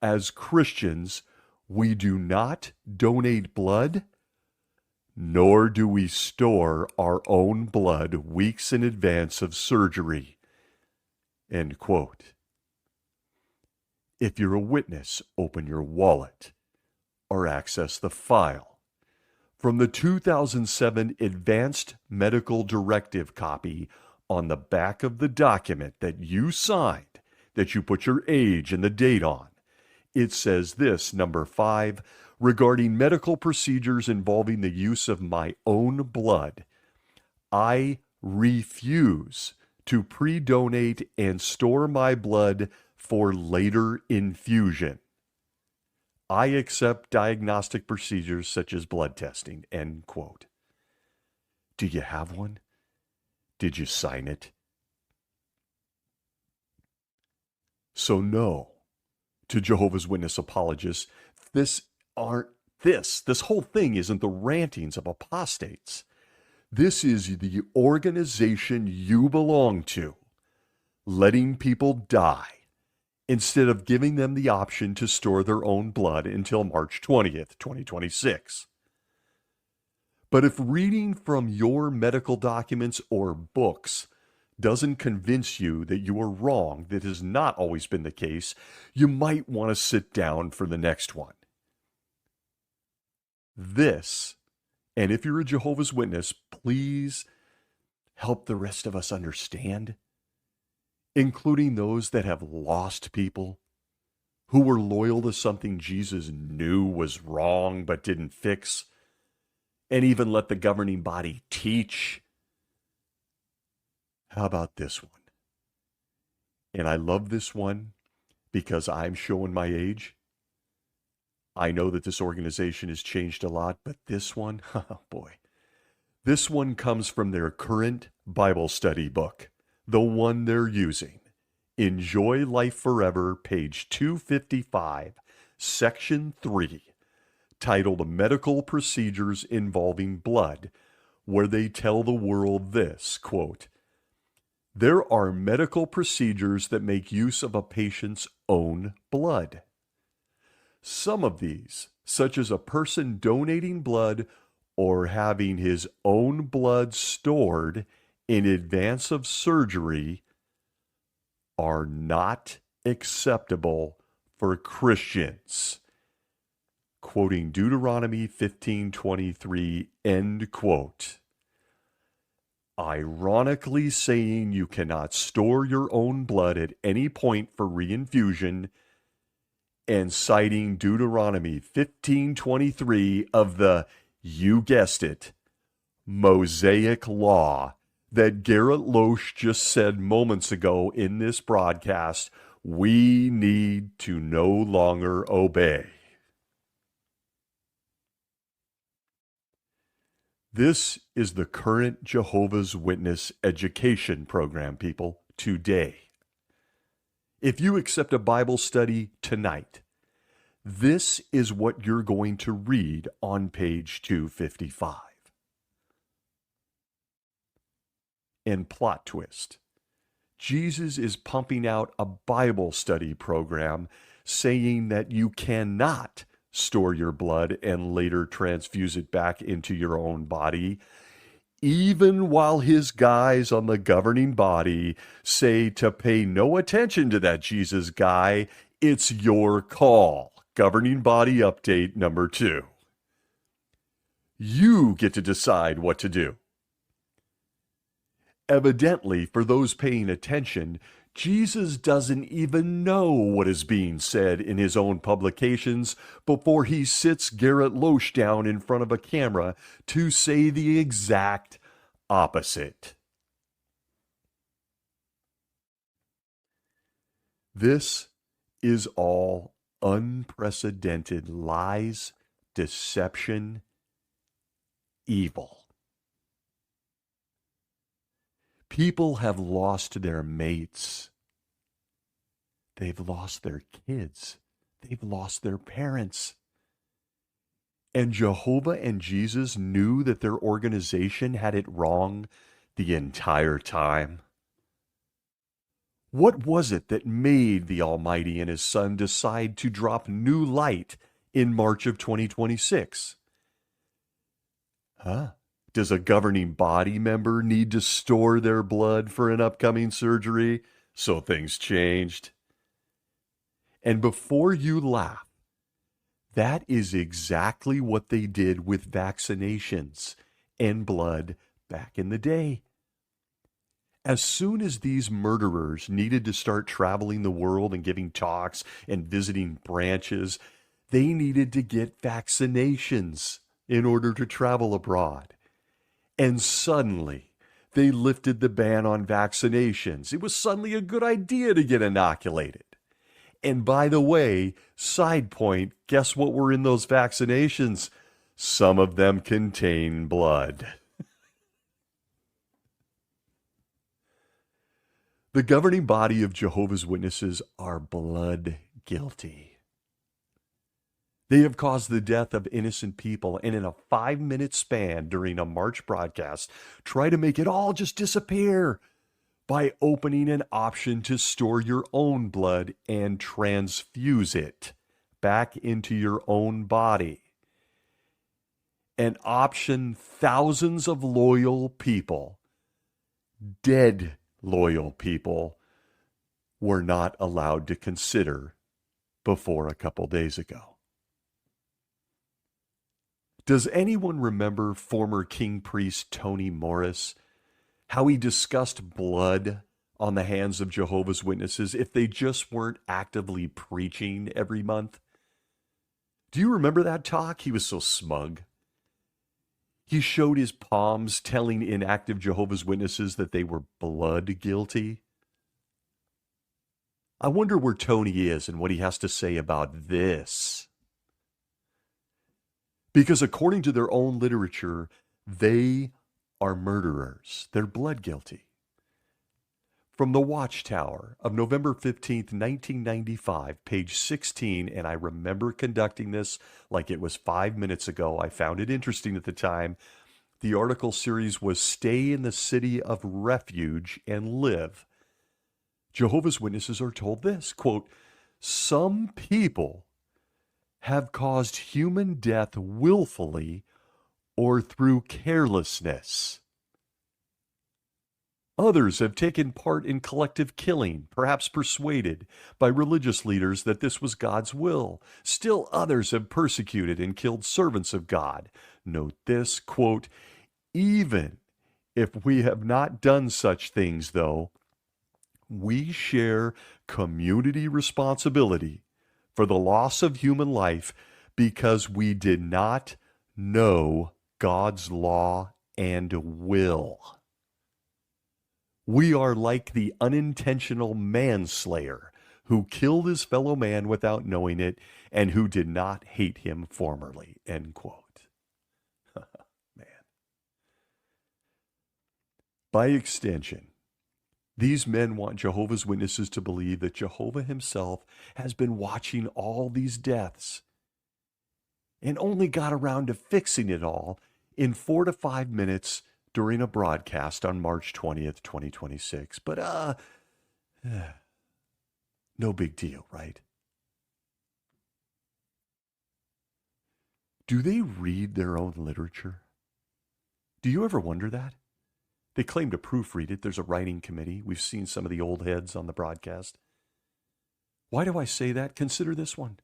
as Christians, we do not donate blood, nor do we store our own blood weeks in advance of surgery, end quote. If you're a witness, open your wallet or access the file. From the 2007 Advanced Medical Directive copy, on the back of the document that you signed, that you put your age and the date on, it says this, number 5, regarding medical procedures involving the use of my own blood, I refuse to pre-donate and store my blood for later infusion. I accept diagnostic procedures such as blood testing, end quote. Do you have one? Did you sign it? So no, to Jehovah's Witness apologists, this whole thing isn't the rantings of apostates. This is the organization you belong to, letting people die instead of giving them the option to store their own blood until March 20th, 2026. But if reading from your medical documents or books doesn't convince you that you are wrong, that has not always been the case, you might want to sit down for the next one. This, and if you're a Jehovah's Witness, please help the rest of us understand, including those that have lost people who were loyal to something Jesus knew was wrong but didn't fix, and even let the governing body teach. How about this one? And I love this one because I'm showing my age. I know that this organization has changed a lot, but this one, oh boy. This one comes from their current Bible study book, the one they're using. Enjoy Life Forever, page 255, section 3, titled Medical Procedures Involving Blood, where they tell the world this, quote, "There are medical procedures that make use of a patient's own blood. Some of these, such as a person donating blood or having his own blood stored in advance of surgery, are not acceptable for Christians." Quoting Deuteronomy 15:23, end quote. Ironically saying you cannot store your own blood at any point for reinfusion, and citing Deuteronomy 15:23 of the, you guessed it, Mosaic law that Garrett Loesch just said moments ago in this broadcast we need to no longer obey. This is the current Jehovah's Witness education program, people, today. If you accept a Bible study tonight, this is what you're going to read on page 255. And plot twist, Jesus is pumping out a Bible study program saying that you cannot store your blood and later transfuse it back into your own body, even while his guys on the governing body say to pay no attention to that Jesus guy. It's your call. Governing body update number 2. You get to decide what to do. Evidently, for those paying attention, Jesus doesn't even know what is being said in his own publications before he sits Garrett Loesch down in front of a camera to say the exact opposite. This is all unprecedented lies, deception, evil. People have lost their mates. They've lost their kids. They've lost their parents. And Jehovah and Jesus knew that their organization had it wrong the entire time. What was it that made the Almighty and His Son decide to drop new light in March of 2026? Does a governing body member need to store their blood for an upcoming surgery? So things changed. And before you laugh, that is exactly what they did with vaccinations and blood back in the day. As soon as these murderers needed to start traveling the world and giving talks and visiting branches, they needed to get vaccinations in order to travel abroad. And suddenly, They lifted the ban on vaccinations. It was suddenly a good idea to get inoculated. And by the way, side point, guess what were in those vaccinations? Some of them contain blood. The governing body of Jehovah's Witnesses are blood guilty. They have caused the death of innocent people, and in a 5-minute span during a March broadcast, try to make it all just disappear by opening an option to store your own blood and transfuse it back into your own body. An option thousands of loyal people, dead loyal people, were not allowed to consider before a couple days ago. Does anyone remember former King Priest Tony Morris? How he discussed blood on the hands of Jehovah's Witnesses if they just weren't actively preaching every month? Do you remember that talk? He was so smug. He showed his palms telling inactive Jehovah's Witnesses that they were blood guilty. I wonder where Tony is and what he has to say about this. Because according to their own literature, they are murderers. They're blood guilty. From the Watchtower of November 15th, 1995, page 16, and I remember conducting this like it was 5 minutes ago. I found it interesting at the time. The article series was Stay in the City of Refuge and Live. Jehovah's Witnesses are told this, quote, some people have caused human death willfully or through carelessness. Others have taken part in collective killing, perhaps persuaded by religious leaders that this was God's will. Still others have persecuted and killed servants of God. Note this, quote, even if we have not done such things, though, we share community responsibility for the loss of human life because we did not know God's law and will. We are like the unintentional manslayer who killed his fellow man without knowing it and who did not hate him formerly. End quote. Man. By extension, these men want Jehovah's Witnesses to believe that Jehovah himself has been watching all these deaths and only got around to fixing it all in 4 to 5 minutes during a broadcast on March 20th, 2026. But, no big deal, right? Do they read their own literature? Do you ever wonder that? They claim to proofread it. There's a writing committee. We've seen some of the old heads on the broadcast. Why do I say that? Consider this one.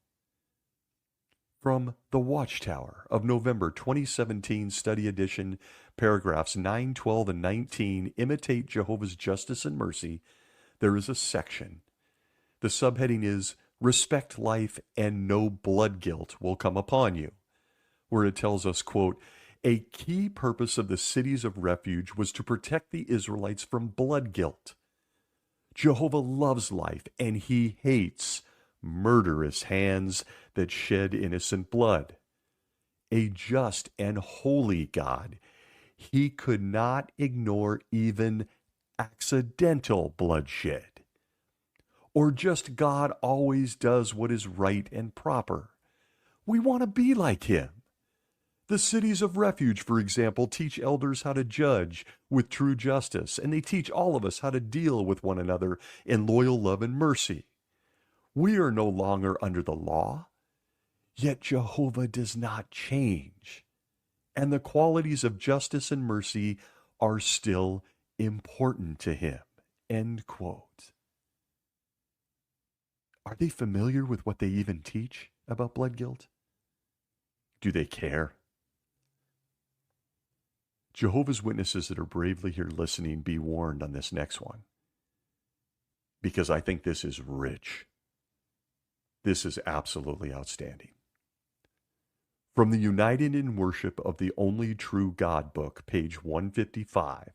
From the Watchtower of November 2017 Study Edition, paragraphs 9, 12, and 19, Imitate Jehovah's Justice and Mercy, there is a section. The subheading is, Respect Life and No Blood Guilt Will Come Upon You, where it tells us, quote, a key purpose of the cities of refuge was to protect the Israelites from blood guilt. Jehovah loves life, and he hates murderous hands that shed innocent blood. A just and holy God, he could not ignore even accidental bloodshed. Or just God always does what is right and proper. We want to be like him. The cities of refuge, for example, teach elders how to judge with true justice, and they teach all of us how to deal with one another in loyal love and mercy. We are no longer under the law, yet Jehovah does not change, and the qualities of justice and mercy are still important to him. End quote. Are they familiar with what they even teach about blood guilt? Do they care? Jehovah's Witnesses that are bravely here listening, be warned on this next one, because I think this is rich. This is absolutely outstanding. From the United in Worship of the Only True God book, page 155,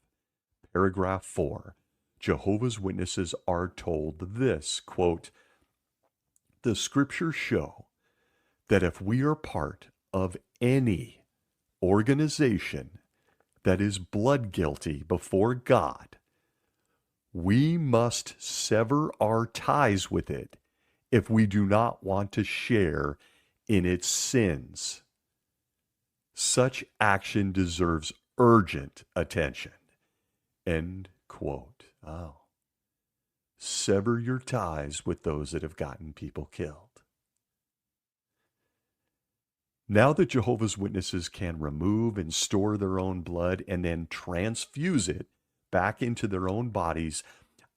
paragraph 4, Jehovah's Witnesses are told this, quote, "The scriptures show that if we are part of any organization that is blood guilty before God, we must sever our ties with it if we do not want to share in its sins. Such action deserves urgent attention." End quote. Oh. Sever your ties with those that have gotten people killed. Now that Jehovah's Witnesses can remove and store their own blood and then transfuse it back into their own bodies,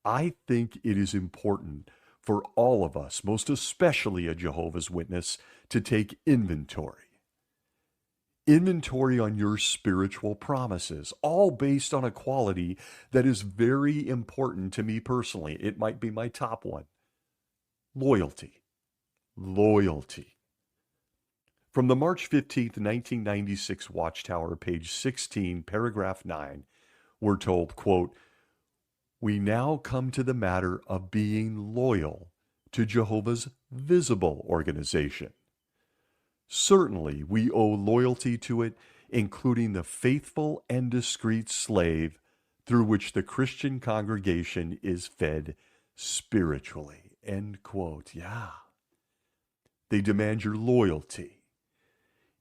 I think it is important for all of us, most especially a Jehovah's Witness, to take inventory. Inventory on your spiritual promises, all based on a quality that is very important to me personally. It might be my top one. Loyalty. Loyalty. From the March 15th, 1996 Watchtower, page 16, paragraph 9, we're told, quote, "We now come to the matter of being loyal to Jehovah's visible organization. Certainly, we owe loyalty to it, including the faithful and discreet slave through which the Christian congregation is fed spiritually." End quote. Yeah. They demand your loyalty,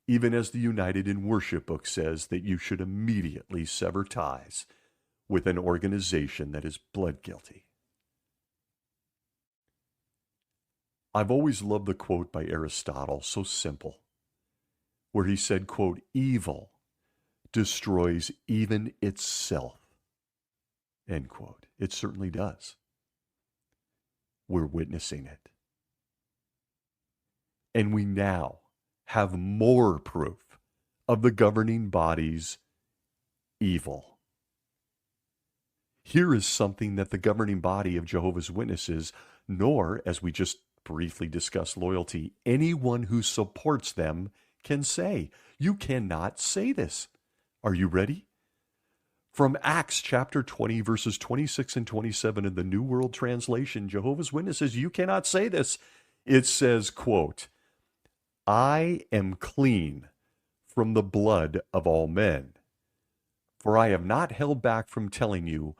even as the United in Worship book says that you should immediately sever ties with an organization that is blood guilty. I've always loved the quote by Aristotle, so simple, where he said, quote, "Evil destroys even itself." End quote. It certainly does. We're witnessing it. And we now have more proof of the governing body's evil. Here is something that the governing body of Jehovah's Witnesses, nor, as we just briefly discussed loyalty, anyone who supports them can say. You cannot say this. Are you ready? From Acts chapter 20, verses 26 and 27 in the New World Translation, Jehovah's Witnesses, you cannot say this. It says, quote, "I am clean from the blood of all men, for I have not held back from telling you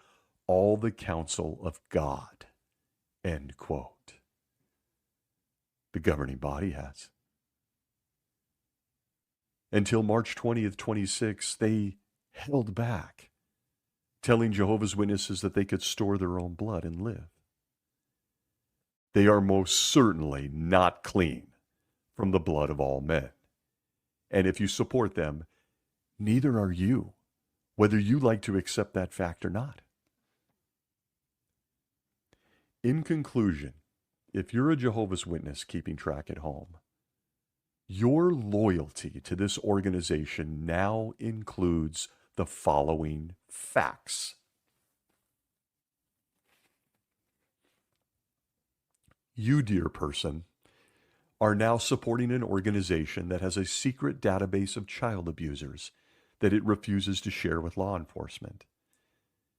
all the counsel of God." End quote. The governing body has. Until March 20th, 26, they held back, telling Jehovah's Witnesses that they could store their own blood and live. They are most certainly not clean from the blood of all men. And if you support them, neither are you, whether you like to accept that fact or not. In conclusion, if you're a Jehovah's Witness keeping track at home, your loyalty to this organization now includes the following facts. You, dear person, are now supporting an organization that has a secret database of child abusers that it refuses to share with law enforcement.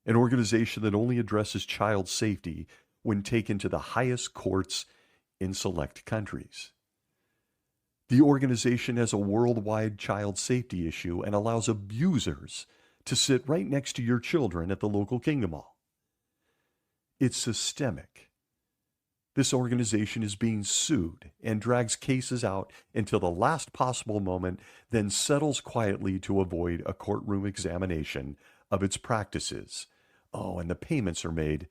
An organization that only addresses child safety when taken to the highest courts in select countries. The organization has a worldwide child safety issue and allows abusers to sit right next to your children at the local Kingdom Hall. It's systemic. This organization is being sued and drags cases out until the last possible moment, then settles quietly to avoid a courtroom examination of its practices. Oh, and the payments are made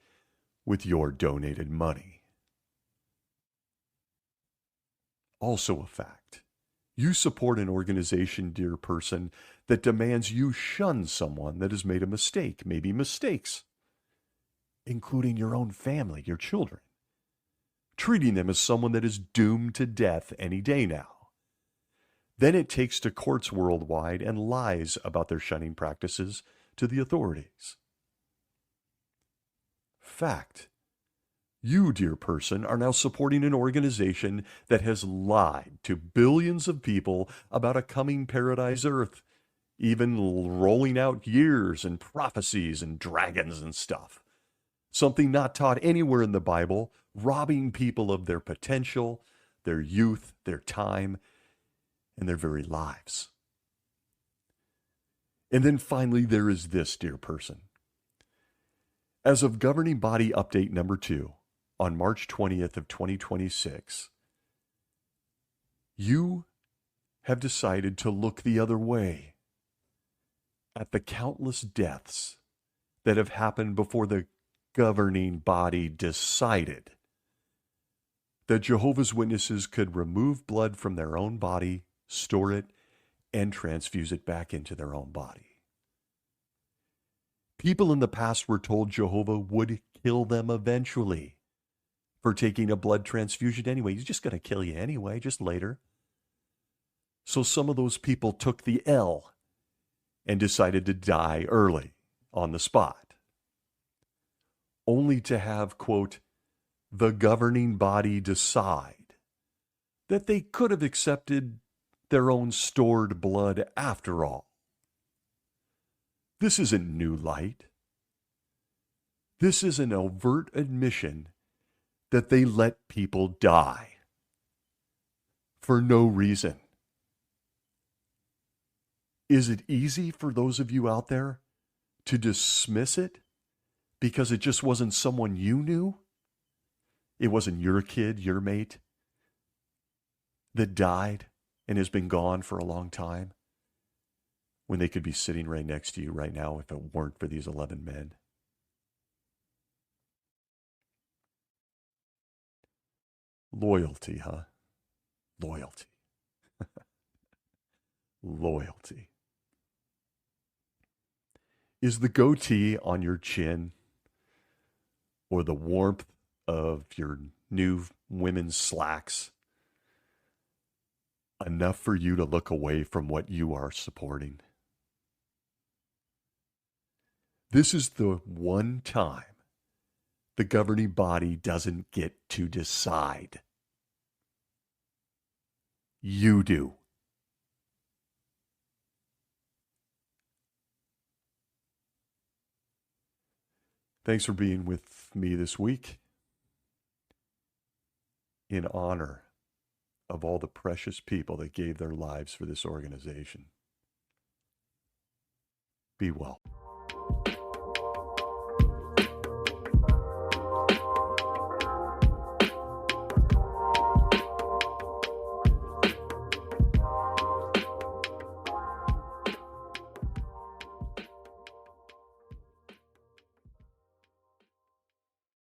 with your donated money. Also a fact, you support an organization, dear person, that demands you shun someone that has made a mistake, maybe mistakes, including your own family, your children, treating them as someone that is doomed to death any day now. Then it takes to courts worldwide and lies about their shunning practices to the authorities. Fact, you, dear person, are now supporting an organization that has lied to billions of people about a coming paradise earth, even rolling out years and prophecies and dragons and stuff. Something not taught anywhere in the Bible, robbing people of their potential, their youth, their time, and their very lives. And then finally, there is this, dear person. As of governing body update number 2 on March 20th of 2026, you have decided to look the other way at the countless deaths that have happened before the governing body decided that Jehovah's Witnesses could remove blood from their own body, store it, and transfuse it back into their own body. People in the past were told Jehovah would kill them eventually for taking a blood transfusion anyway. He's just going to kill you anyway, just later. So some of those people took the L and decided to die early on the spot, only to have, quote, the governing body decide that they could have accepted their own stored blood after all. This isn't new light. This is an overt admission that they let people die for no reason. Is it easy for those of you out there to dismiss it because it just wasn't someone you knew? It wasn't your kid, your mate, that died and has been gone for a long time, when they could be sitting right next to you right now if it weren't for these 11 men. Loyalty, huh? Loyalty. Loyalty. Is the goatee on your chin or the warmth of your new women's slacks enough for you to look away from what you are supporting? This is the one time the governing body doesn't get to decide. You do. Thanks for being with me this week in honor of all the precious people that gave their lives for this organization. Be well.